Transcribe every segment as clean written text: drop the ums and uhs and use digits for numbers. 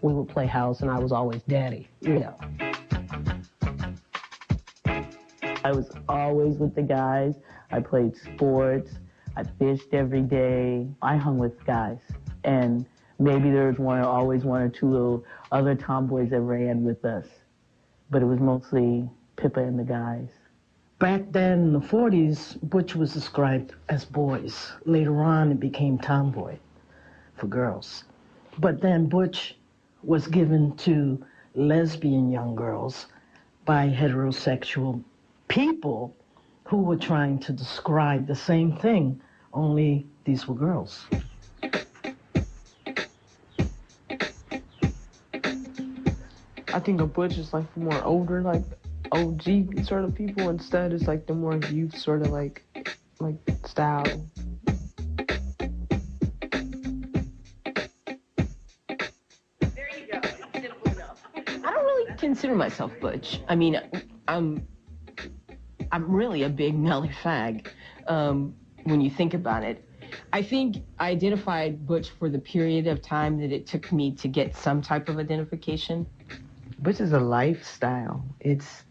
we would play house, and I was always daddy, you know. I was always with the guys. I played sports. I fished every day. I hung with guys. And maybe there was always one or two little other tomboys that ran with us. But it was mostly Pippa and the guys. Back then, in the 40s, butch was described as boys. Later on, it became tomboy for girls. But then butch was given to lesbian young girls by heterosexual people who were trying to describe the same thing, only these were girls. I think a butch is like for more older, like OG sort of people. Instead, it's like the more youth sort of like style. There you go. Simple enough. I don't really consider myself butch. I mean, I'm really a big Nelly fag. When you think about it, I think I identified butch for the period of time that it took me to get some type of identification. Butch is a lifestyle. It's,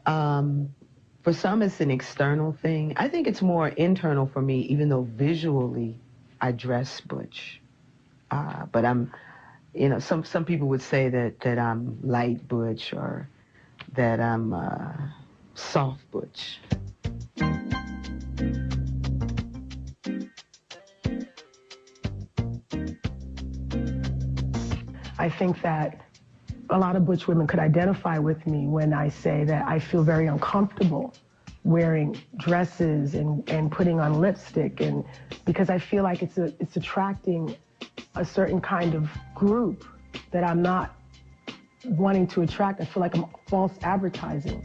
for some, it's an external thing. I think it's more internal for me, even though visually I dress butch. But I'm, you know, some people would say that I'm light butch or that I'm soft butch. I think that a lot of butch women could identify with me when I say that I feel very uncomfortable wearing dresses and putting on lipstick, and because I feel like it's attracting a certain kind of group that I'm not wanting to attract. I feel like I'm false advertising.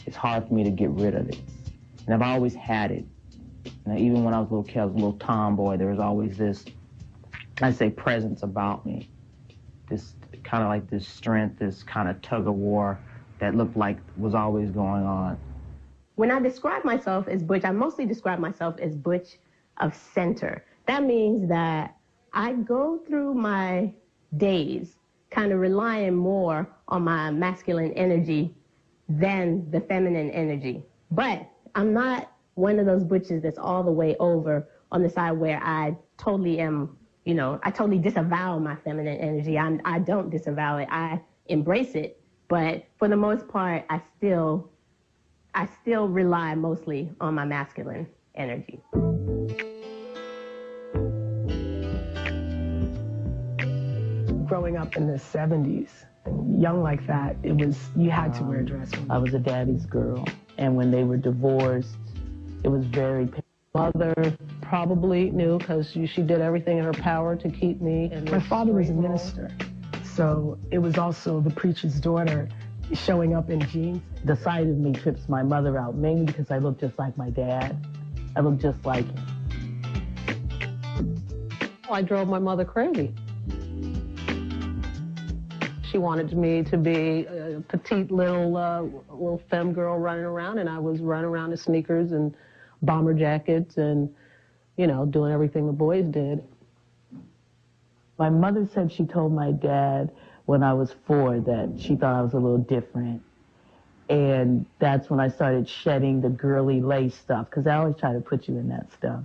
It's hard for me to get rid of it. And I've always had it. Now, even when I was a little kid, I was a little tomboy, there was always this, I'd say, presence about me. This kind of like this strength, this kind of tug of war that looked like was always going on. When I describe myself as butch, I mostly describe myself as butch of center. That means that I go through my days kind of relying more on my masculine energy than the feminine energy. But I'm not one of those butches that's all the way over on the side where I totally am, you know, I totally disavow my feminine energy. I don't disavow it. I embrace it. But for the most part, I still rely mostly on my masculine energy. Growing up in the 70s, and young like that, it was, you had to wear a dress. I was a daddy's girl, and when they were divorced, it was very painful. Mother probably knew because she did everything in her power to keep me. And my father was a minister, so it was also the preacher's daughter showing up in jeans. The side of me trips my mother out, mainly because I look just like my dad. I look just like him. I drove my mother crazy. She wanted me to be a petite little femme girl running around, and I was running around in sneakers and bomber jackets and, you know, doing everything the boys did. My mother said she told my dad when I was 4 that she thought I was a little different. And that's when I started shedding the girly lace stuff, because I always try to put you in that stuff.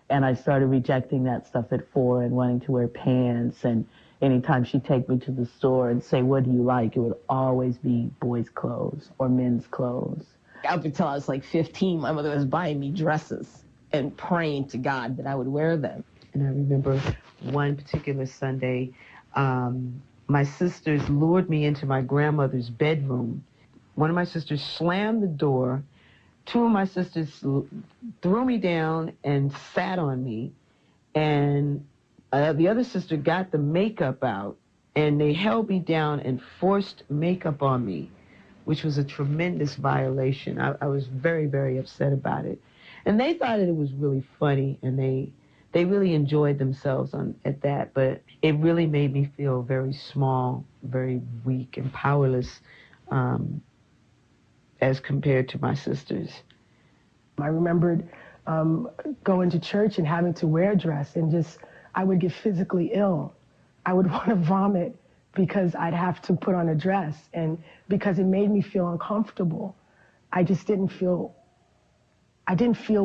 And I started rejecting that stuff at 4 and wanting to wear pants. And anytime she'd take me to the store and say, what do you like? It would always be boys' clothes or men's clothes. Up until I was like 15, my mother was buying me dresses and praying to God that I would wear them. And I remember one particular Sunday, my sisters lured me into my grandmother's bedroom. One of my sisters slammed the door. 2 of my sisters threw me down and sat on me. And the other sister got the makeup out, and they held me down and forced makeup on me, which was a tremendous violation. I was very, very upset about it. And they thought it was really funny, and they really enjoyed themselves at that, but it really made me feel very small, very weak and powerless as compared to my sisters. I remembered going to church and having to wear a dress, and just, I would get physically ill. I would want to vomit because I'd have to put on a dress, and because it made me feel uncomfortable. I didn't feel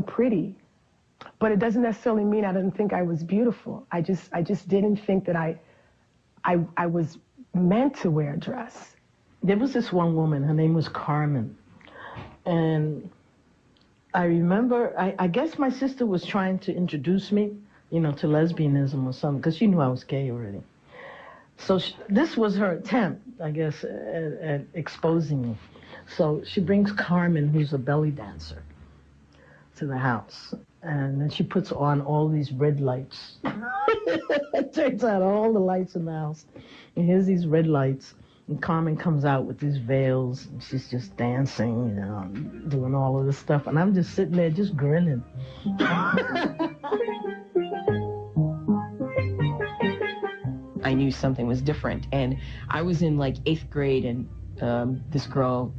pretty. But it doesn't necessarily mean I didn't think I was beautiful. I just didn't think that I was meant to wear a dress. There was this one woman, her name was Carmen. And I remember, I guess my sister was trying to introduce me, to lesbianism or something, because she knew I was gay already. So this was her attempt, I guess, at exposing me. So she brings Carmen, who's a belly dancer, to the house. And then she puts on all these red lights. It turns out all the lights in the house. And here's these red lights. And Carmen comes out with these veils. And she's just dancing, doing all of this stuff. And I'm just sitting there just grinning. I knew something was different. And I was in like 8th grade, and this girl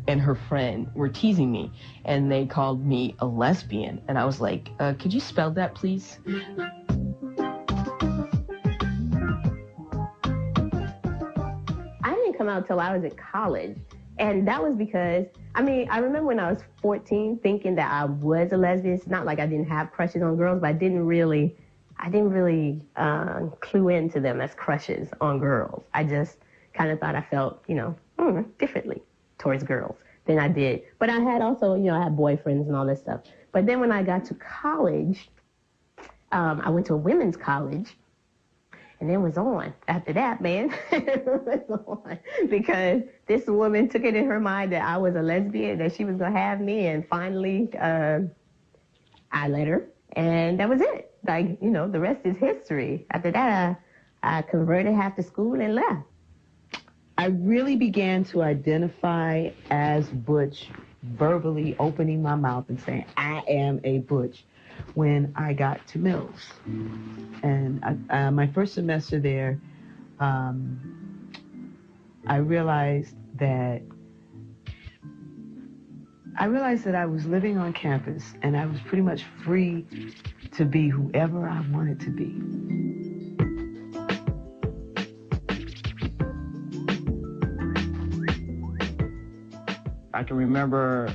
and her friend were teasing me, and they called me a lesbian. And I was like, could you spell that, please? I didn't come out till I was in college. And that was because, I remember when I was 14 thinking that I was a lesbian. It's not like I didn't have crushes on girls, but I didn't really clue into them as crushes on girls. I just kind of thought I felt, differently towards girls than I did. But I had also, I had boyfriends and all this stuff. But then when I got to college, I went to a women's college, and it was on. After that, man, it was on. Because this woman took it in her mind that I was a lesbian, that she was going to have me, and finally I let her, and that was it. Like, the rest is history. After that, I converted half the school and left. I really began to identify as butch, verbally opening my mouth and saying, I am a butch, when I got to Mills. And my first semester there, I realized that I was living on campus, and I was pretty much free to be whoever I wanted to be. I can remember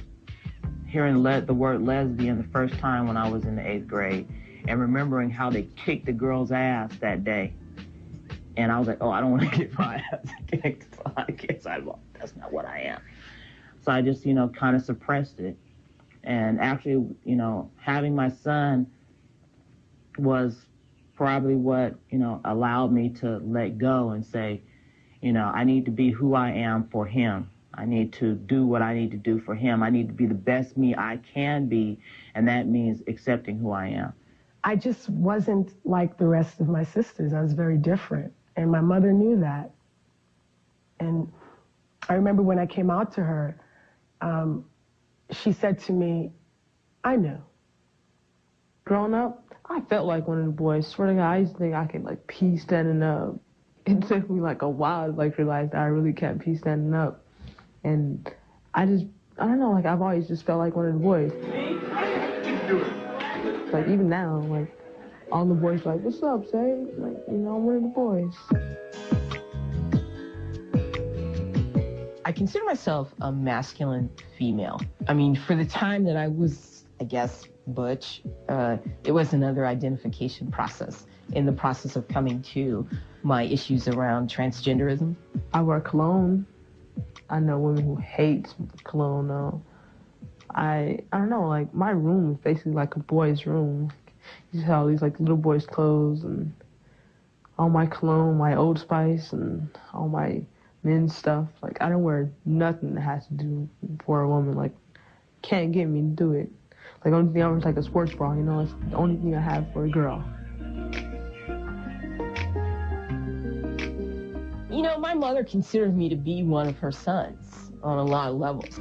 hearing the word lesbian the first time when I was in the 8th grade, and remembering how they kicked the girl's ass that day. And I was like, oh, I don't want to get my ass kicked. So I guess that's not what I am. So I just, kind of suppressed it. And actually, having my son was probably what, allowed me to let go and say, I need to be who I am for him. I need to do what I need to do for him. I need to be the best me I can be, and that means accepting who I am. I just wasn't like the rest of my sisters. I was very different, and my mother knew that. And I remember when I came out to her, she said to me, I knew. Growing up, I felt like one of the boys. Swear to God, I used to think I could pee standing up. It took me a while to realize that I really can't pee standing up. And I don't know, I've always just felt like one of the boys. Even now, all the boys what's up, Say? I'm one of the boys. I consider myself a masculine female. For the time that I was, I guess, butch, it was another identification process in the process of coming to my issues around transgenderism. I wear cologne. I know women who hate cologne, though. I don't know, my room is basically like a boy's room. You see all these, little boys' clothes and all my cologne, my Old Spice, and all my men's stuff. I don't wear nothing that has to do for a woman. Can't get me to do it. Only thing I wear is a sports bra, it's the only thing I have for a girl. My mother considered me to be one of her sons on a lot of levels.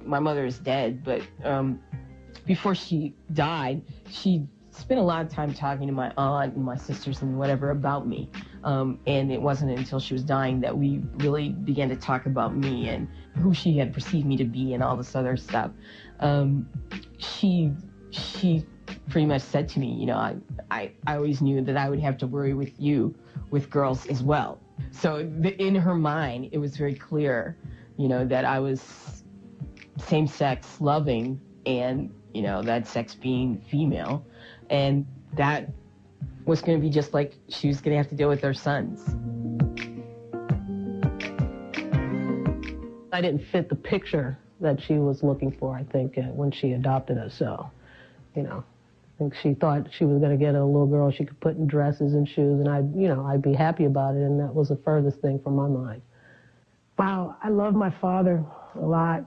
My mother is dead, but before she died, she spent a lot of time talking to my aunt and my sisters and whatever about me. And it wasn't until she was dying that we really began to talk about me and who she had perceived me to be and all this other stuff, she pretty much said to me, you know, I always knew that I would have to worry with girls as well. So in her mind, it was very clear, you know, that I was same-sex loving and, you know, that sex being female. And that was going to be just like she was going to have to deal with her sons. I didn't fit the picture that she was looking for, I think, when she adopted us. So, you know, I think she thought she was going to get a little girl she could put in dresses and shoes, and I'd be happy about it, and that was the furthest thing from my mind. Wow, I love my father a lot.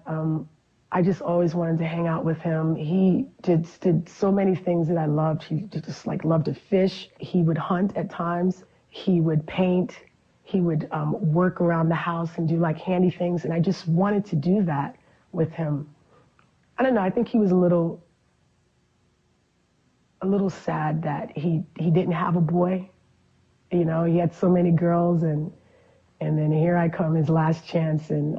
I just always wanted to hang out with him. He did so many things that I loved. He just like loved to fish. He would hunt at times. He would paint. He would work around the house and do like handy things. And I just wanted to do that with him. I don't know. I think he was a little sad that he didn't have a boy. You know, he had so many girls, and then here I come, his last chance, and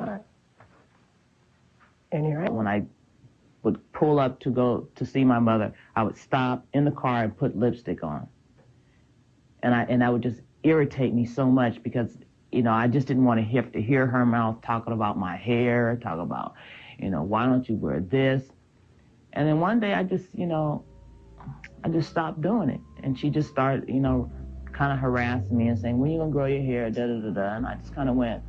here I am. When I would pull up to go to see my mother, I would stop in the car and put lipstick on. And that would just irritate me so much because, you know, I just didn't want to have to hear her mouth talking about my hair, talk about, you know, why don't you wear this? And then one day I just stopped doing it. And she just started, you know, kind of harassing me and saying, when are you going to grow your hair, da-da-da-da. And I just kind of went,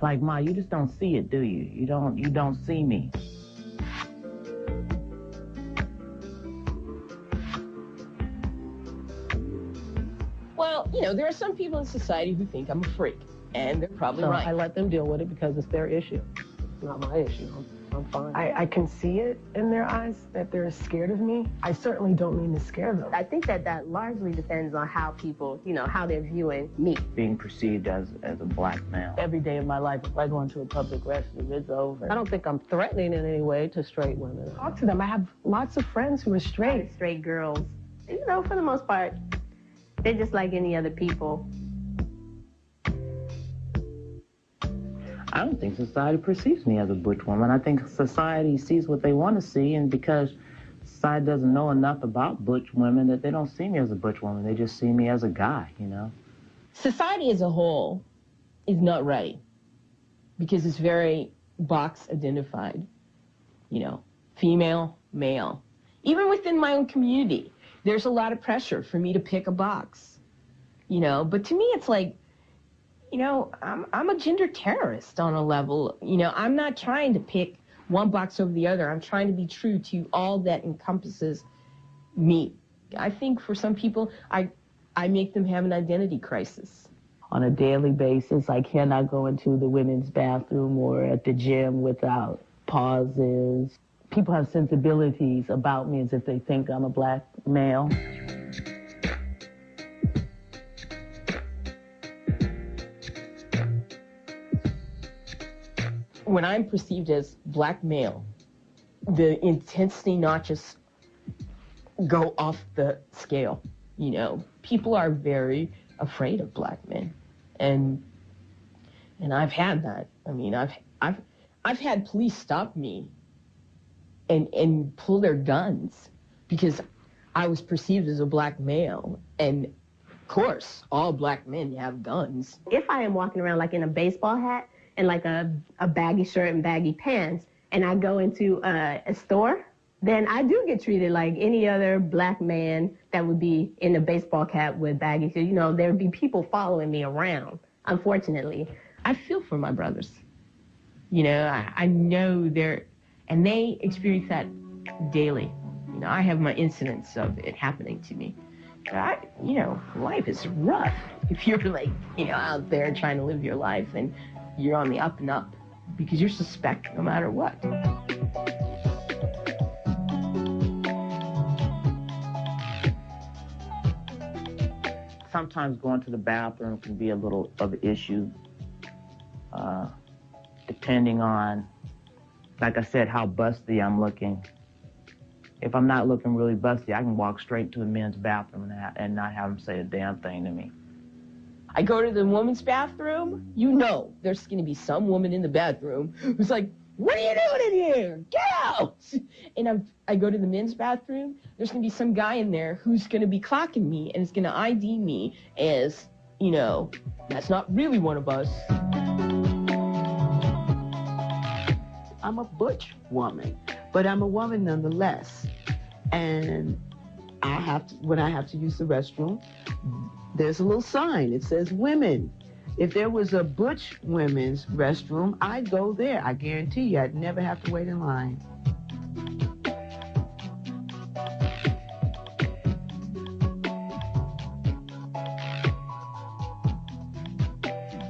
like, Ma, you just don't see it, do you? You don't see me. Well, you know, there are some people in society who think I'm a freak, and they're probably So right. I let them deal with it because it's their issue. It's not my issue. I'm fine. I can see it in their eyes that they're scared of me. I certainly don't mean to scare them. I think that largely depends on how people, you know, how they're viewing me. Being perceived as a black male. Every day of my life, if I go into a public restroom, it's over. I don't think I'm threatening in any way to straight women. Talk to them. I have lots of friends who are straight. Straight girls, you know, for the most part, they're just like any other people. I don't think society perceives me as a butch woman. I think society sees what they want to see, and because society doesn't know enough about butch women, that they don't see me as a butch woman. They just see me as a guy, you know? Society as a whole is not right because it's very box identified, you know, female, male. Even within my own community, there's a lot of pressure for me to pick a box, you know, but to me it's like, you know, I'm a gender terrorist on a level. You know, I'm not trying to pick one box over the other. I'm trying to be true to all that encompasses me. I think for some people, I make them have an identity crisis. On a daily basis, I cannot go into the women's bathroom or at the gym without pauses. People have sensibilities about me as if they think I'm a black male. When I'm perceived as black male, the intensity notches go off the scale. You know, people are very afraid of black men, and I've had that. I mean, I've had police stop me and pull their guns because I was perceived as a black male, and of course, all black men have guns. If I am walking around like in a baseball hat and like a baggy shirt and baggy pants, and I go into a store, then I do get treated like any other black man that would be in a baseball cap with baggy shoes. You know, there would be people following me around, unfortunately. I feel for my brothers. You know, I know and they experience that daily. You know, I have my incidents of it happening to me. You know, life is rough if you're like, you know, out there trying to live your life and you're on the up and up because you're suspect no matter what. Sometimes going to the bathroom can be a little of an issue, depending on, like I said, how busty I'm looking. If I'm not looking really busty, I can walk straight to the men's bathroom and not have them say a damn thing to me. I go to the women's bathroom, you know there's going to be some woman in the bathroom who's like, what are you doing in here? Get out! And I go to the men's bathroom, there's going to be some guy in there who's going to be clocking me and is going to ID me as, you know, that's not really one of us. I'm a butch woman, but I'm a woman nonetheless. And when I have to use the restroom, there's a little sign. It says women. If there was a butch women's restroom, I'd go there. I guarantee you, I'd never have to wait in line.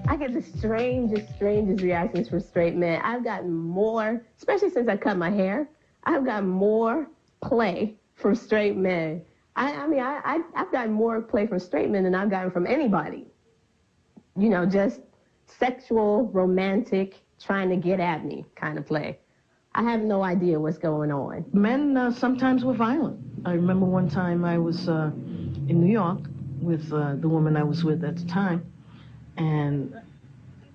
I get the strangest reactions from straight men. I've gotten more, especially since I cut my hair, I've gotten more play from straight men. I've gotten more play from straight men than I've gotten from anybody. You know, just sexual, romantic, trying to get at me kind of play. I have no idea what's going on. Men sometimes were violent. I remember one time I was in New York with the woman I was with at the time, and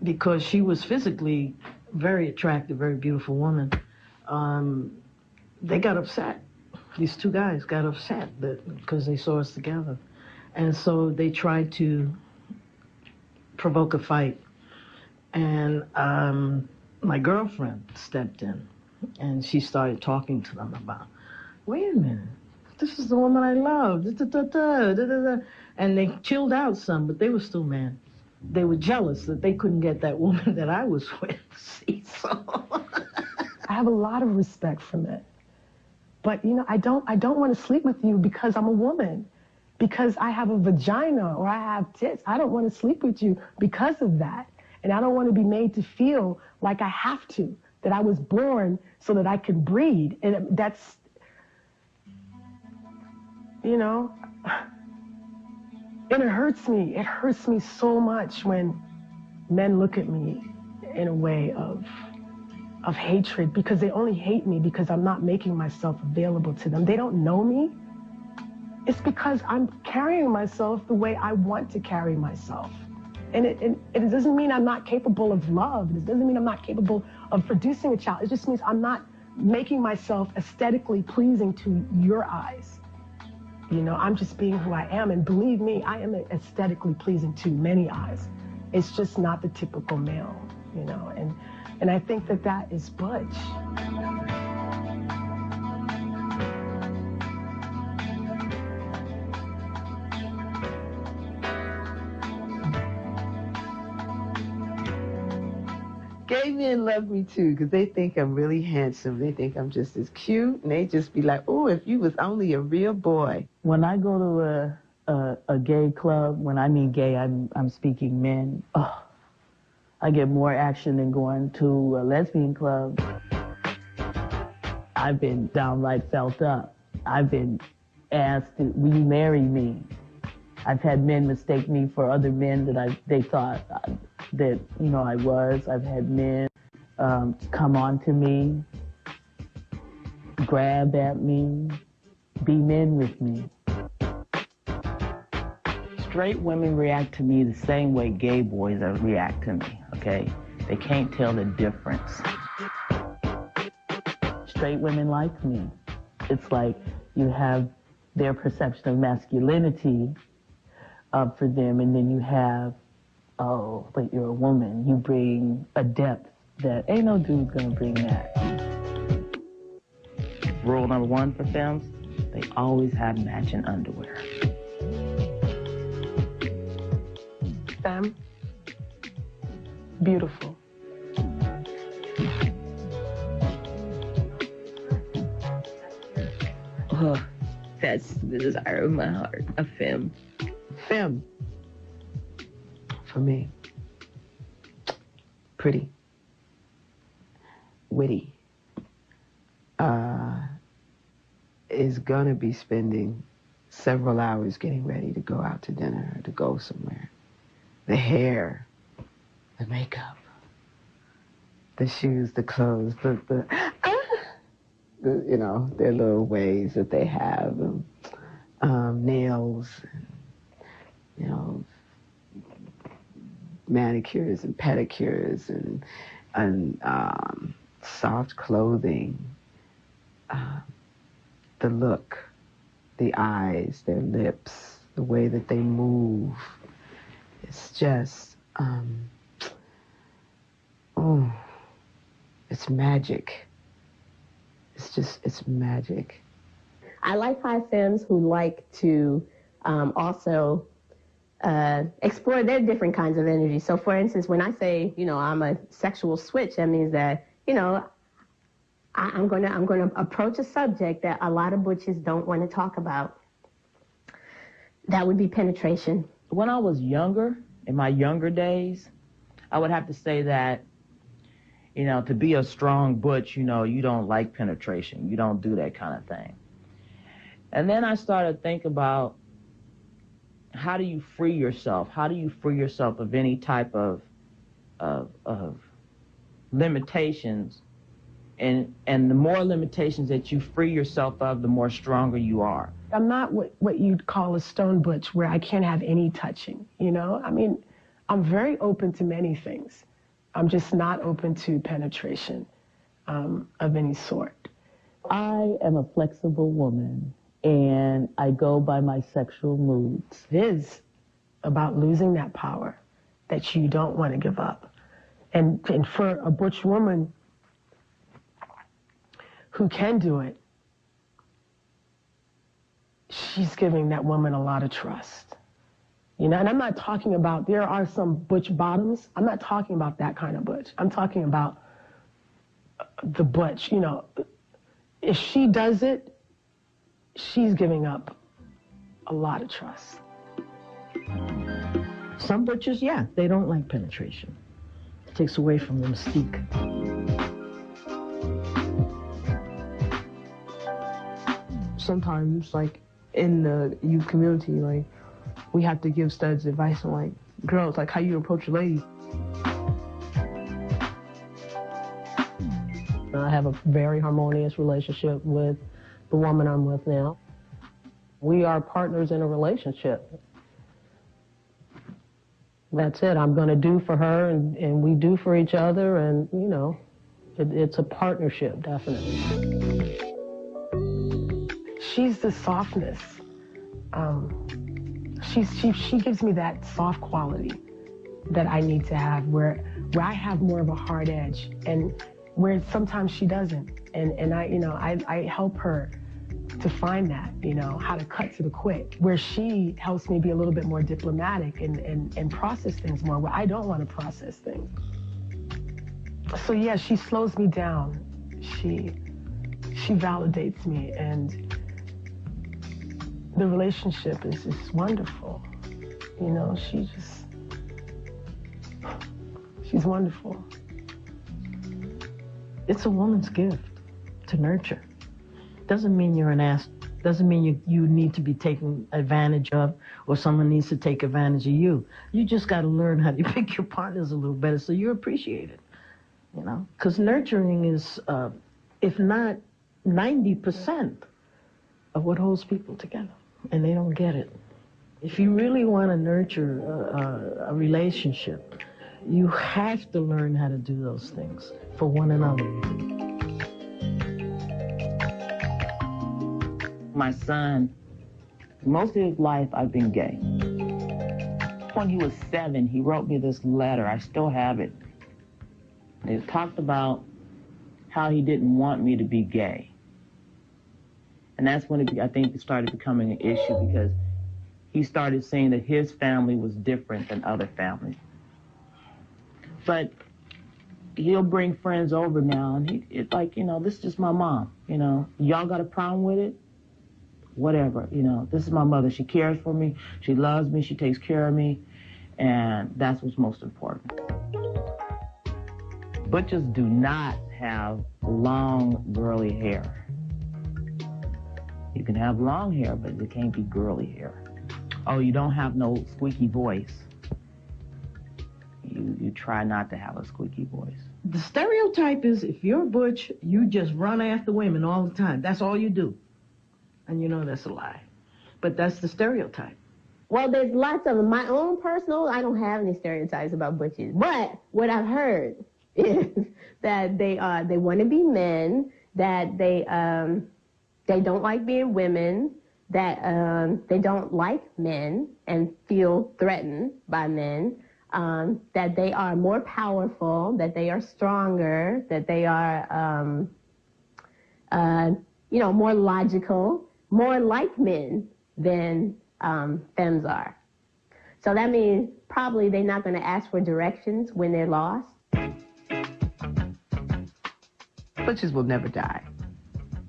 because she was physically very attractive, very beautiful woman, they got upset. These two guys got upset because they saw us together. And so they tried to provoke a fight. And my girlfriend stepped in, and she started talking to them about, wait a minute, this is the woman I love, da, da, da, da, da, da, da. And they chilled out some, but they were still mad. They were jealous that they couldn't get that woman that I was with. See, so I have a lot of respect for men. But, you know, I don't want to sleep with you because I'm a woman, because I have a vagina or I have tits. I don't want to sleep with you because of that. And I don't want to be made to feel like I have to, that I was born so that I could breed. And that's, you know, and it hurts me. It hurts me so much when men look at me in a way of hatred, because they only hate me because I'm not making myself available to them. They don't know me. It's because I'm carrying myself the way I want to carry myself. And it doesn't mean I'm not capable of love. It doesn't mean I'm not capable of producing a child. It just means I'm not making myself aesthetically pleasing to your eyes. You know, I'm just being who I am. And believe me, I am aesthetically pleasing to many eyes. It's just not the typical male, you know. And I think that is butch. Gay men love me too, because they think I'm really handsome. They think I'm just as cute, and they just be like, oh, if you was only a real boy. When I go to a gay club, when I mean gay, I'm speaking men, oh, I get more action than going to a lesbian club. I've been downright felt up. I've been asked, will you marry me? I've had men mistake me for other men that they thought that, you know, I was. I've had men come on to me, grab at me, be men with me. Straight women react to me the same way gay boys react to me, okay? They can't tell the difference. Straight women like me. It's like you have their perception of masculinity for them, and then you have, oh, but you're a woman. You bring a depth that ain't no dude's gonna bring that. Rule number one for femmes, they always have matching underwear. Femme, beautiful. Oh, that's the desire of my heart, a femme. Femme, for me, pretty, witty, is gonna be spending several hours getting ready to go out to dinner or to go somewhere. The hair, the makeup, the shoes, the clothes, the you know, their little ways that they have, nails, and, you know, manicures and pedicures and soft clothing, the look, the eyes, their lips, the way that they move. It's just, it's magic. It's magic. I like high femmes who like to also explore their different kinds of energy. So for instance, when I say, I'm a sexual switch, that means that, I'm going to approach a subject that a lot of butches don't want to talk about. That would be penetration. When I was younger, in my younger days, I would have to say that, to be a strong butch, you don't like penetration. You don't do that kind of thing. And then I started to think about, how do you free yourself? How do you free yourself of any type of limitations? And the more limitations that you free yourself of, the more stronger you are. I'm not what you'd call a stone butch, where I can't have any touching, I mean, I'm very open to many things. I'm just not open to penetration of any sort. I am a flexible woman, and I go by my sexual moods. It is about losing that power that you don't want to give up. And for a butch woman who can do it, she's giving that woman a lot of trust. And I'm not talking about, there are some butch bottoms. I'm not talking about that kind of butch. I'm talking about the butch, if she does it, she's giving up a lot of trust. Some butchers, yeah, they don't like penetration. It takes away from the mystique. Sometimes, like, in the youth community, like, we have to give studs advice on, like, girls, like, how you approach a lady. I have a very harmonious relationship with the woman I'm with now. We are partners in a relationship. That's it. I'm going to do for her, and we do for each other, and, it's a partnership, definitely. She's the softness. She gives me that soft quality that I need to have, where I have more of a hard edge, and where sometimes she doesn't. And I help her to find that, how to cut to the quick, where she helps me be a little bit more diplomatic and process things more, where I don't want to process things. So yeah, she slows me down. She validates me, and the relationship is just wonderful. She's wonderful. It's a woman's gift to nurture. Doesn't mean you're an ass. Doesn't mean you need to be taken advantage of, or someone needs to take advantage of you. You just got to learn how to pick your partners a little better so you're appreciated. Because nurturing is, if not 90% of what holds people together, and they don't get it. If you really want to nurture a relationship, you have to learn how to do those things for one another. My son, most of his life I've been gay. When he was 7, he wrote me this letter. I still have it. It talked about how he didn't want me to be gay. And that's when I think it started becoming an issue, because he started saying that his family was different than other families. But he'll bring friends over now, and it's like, this is just my mom, Y'all got a problem with it? Whatever, this is my mother. She cares for me, she loves me, she takes care of me, and that's what's most important. Butchers do not have long, girly hair. You can have long hair, but it can't be girly hair. Oh, you don't have no squeaky voice. You try not to have a squeaky voice. The stereotype is, if you're a butch, you just run after women all the time. That's all you do. And that's a lie. But that's the stereotype. Well, there's lots of them. My own personal, I don't have any stereotypes about butches. But what I've heard is that they want to be men, that they don't like being women, that they don't like men and feel threatened by men, that they are more powerful, that they are stronger, that they are, more logical, more like men than femmes are. So that means probably they're not going to ask for directions when they're lost. Butches will never die.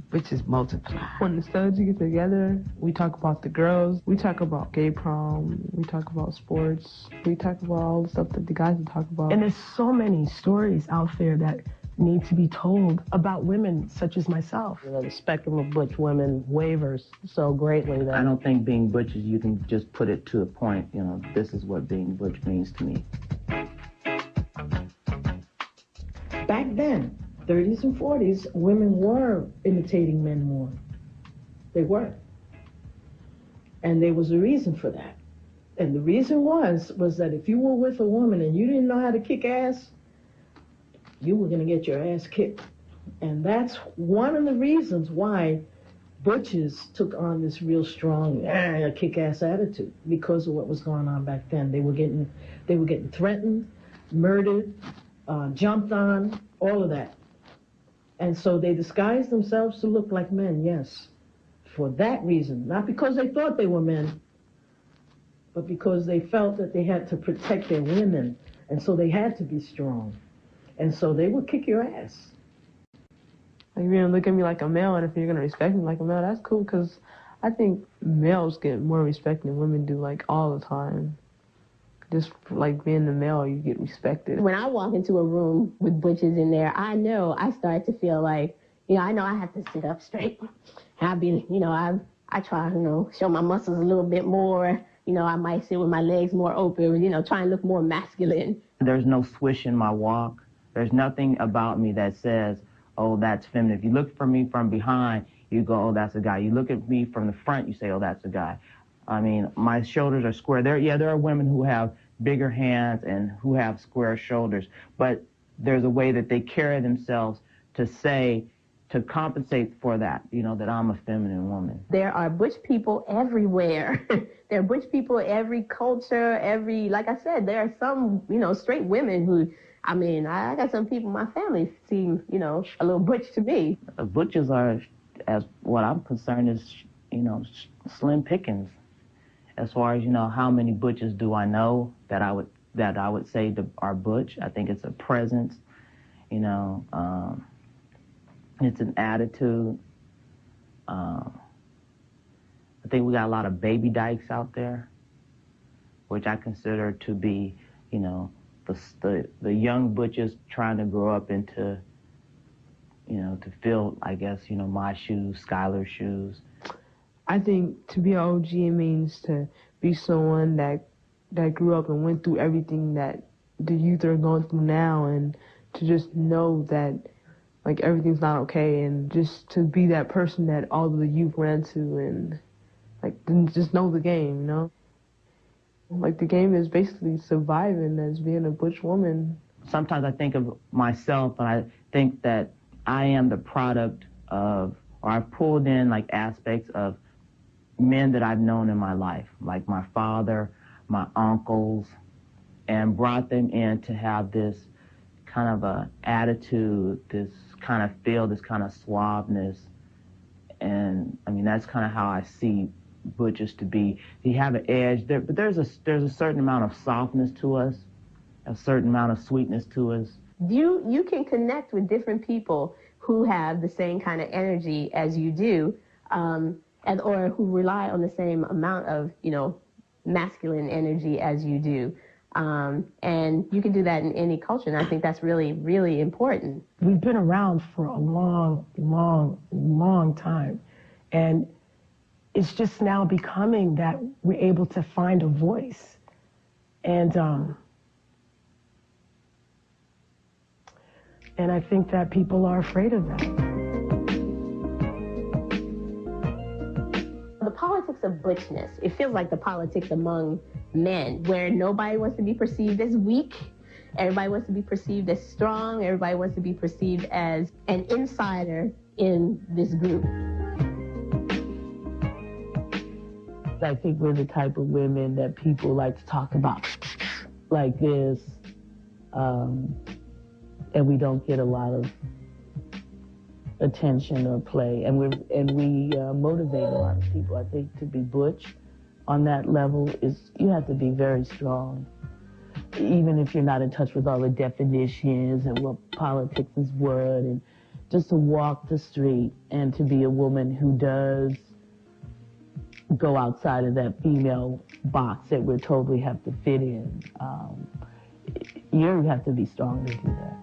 Butches multiply. When the studs get together, we talk about the girls, we talk about gay prom, we talk about sports, we talk about all the stuff that the guys would talk about. And there's so many stories out there that need to be told about women such as myself. You know, the spectrum of butch women wavers so greatly that I don't think being butches, you can just put it to a point, you know, this is what being butch means to me. Back then, 30s and 40s, women were imitating men more. They were. And there was a reason for that. And the reason was that if you were with a woman and you didn't know how to kick ass, you were going to get your ass kicked. And that's one of the reasons why butches took on this real strong kick-ass attitude, because of what was going on back then. They were getting threatened, murdered, jumped on, all of that. And so they disguised themselves to look like men, yes, for that reason. Not because they thought they were men, but because they felt that they had to protect their women, and so they had to be strong. And so they would kick your ass. Like, you're gonna look at me like a male, and if you're gonna respect me like a male, that's cool, because I think males get more respect than women do, like, all the time. Just, like, being a male, you get respected. When I walk into a room with butches in there, I know I start to feel like, I know I have to sit up straight. I try, show my muscles a little bit more. I might sit with my legs more open, try and look more masculine. There's no swish in my walk. There's nothing about me that says, oh, that's feminine. If you look for me from behind, you go, oh, that's a guy. You look at me from the front, you say, oh, that's a guy. I mean, my shoulders are square. There are women who have bigger hands and who have square shoulders, but there's a way that they carry themselves to compensate for that, that I'm a feminine woman. There are butch people everywhere. There are butch people every culture, like I said, there are some, straight women who, I got some people in my family seem, a little butch to me. Butches are, as what I'm concerned, is, slim pickings. As far as, how many butches do I know that I would say are butch? I think it's a presence, it's an attitude. I think we got a lot of baby dykes out there, which I consider to be, the young butches trying to grow up into, to fill, I guess, my shoes, Skylar's shoes. I think to be an OG, it means to be someone that grew up and went through everything that the youth are going through now, and to just know that, like, everything's not okay, and just to be that person that all of the youth ran to, and, like, just know the game, Like, the game is basically surviving as being a butch woman. Sometimes I think of myself, and I think that I am the product of, or I've pulled in, like, aspects of men that I've known in my life, like my father, my uncles, and brought them in to have this kind of a attitude, this kind of feel, this kind of suaveness. And that's kind of how I see butches to be. You have an edge there, but there's a certain amount of softness to us, a certain amount of sweetness to us. You can connect with different people who have the same kind of energy as you do, or who rely on the same amount of, masculine energy as you do. And you can do that in any culture, and I think that's really, really important. We've been around for a long, long, long time, and it's just now becoming that we're able to find a voice. And I think that people are afraid of that. The the politics of butchness, it feels like the politics among men, where nobody wants to be perceived as weak. Everybody wants to be perceived as strong. Everybody wants to be perceived as an insider in this group. I think we're the type of women that people like to talk about like this, and we don't get a lot of attention or play, and we motivate a lot of people. I think to be butch on that level is you have to be very strong, even if you're not in touch with all the definitions and what politics is what, and just to walk the street and to be a woman who does go outside of that female box that we're told we have to fit in. You have to be strong to do that.